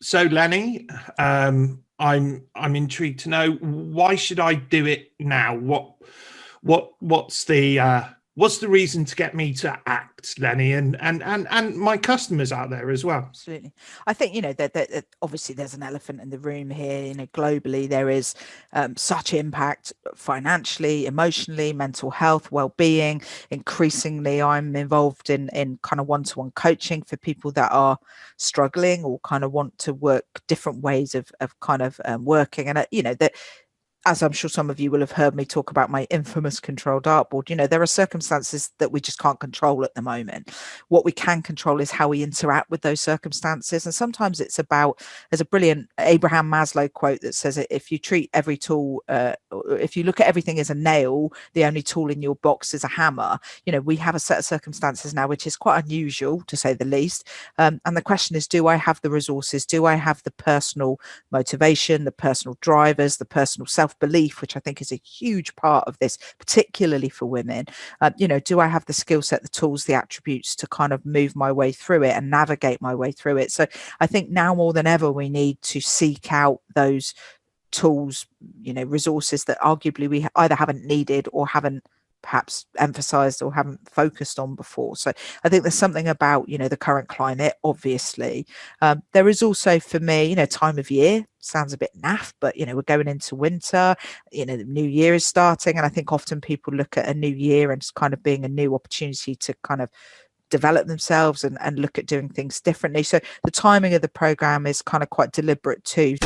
So Lenny, I'm intrigued to know, why should I do it now? What's the reason to get me to act, Lenny, and my customers out there as well? Absolutely. I think, that obviously there's an elephant in the room here. Globally, there is such impact financially, emotionally, mental health, well-being. Increasingly, I'm involved in kind of one-to-one coaching for people that are struggling or kind of want to work different ways of kind of working. And, that, as I'm sure some of you will have heard me talk about my infamous control dartboard, there are circumstances that we just can't control at the moment. What we can control is how we interact with those circumstances. And sometimes it's about, there's a brilliant Abraham Maslow quote that says, if you treat every tool, if you look at everything as a nail, the only tool in your box is a hammer. We have a set of circumstances now, which is quite unusual to say the least. And the question is, do I have the resources? Do I have the personal motivation, the personal drivers, the personal self-belief, which I think is a huge part of this, particularly for women? Do I have the skill set, the tools, the attributes to kind of move my way through it and navigate my way through it? So I think now more than ever, we need to seek out those tools, resources that arguably we either haven't needed or haven't perhaps emphasized or haven't focused on before. So I think there's something about, the current climate, obviously. There is also, for me, time of year sounds a bit naff, but, we're going into winter, the new year is starting. And I think often people look at a new year and it's kind of being a new opportunity to kind of develop themselves and look at doing things differently. So the timing of the program is kind of quite deliberate too.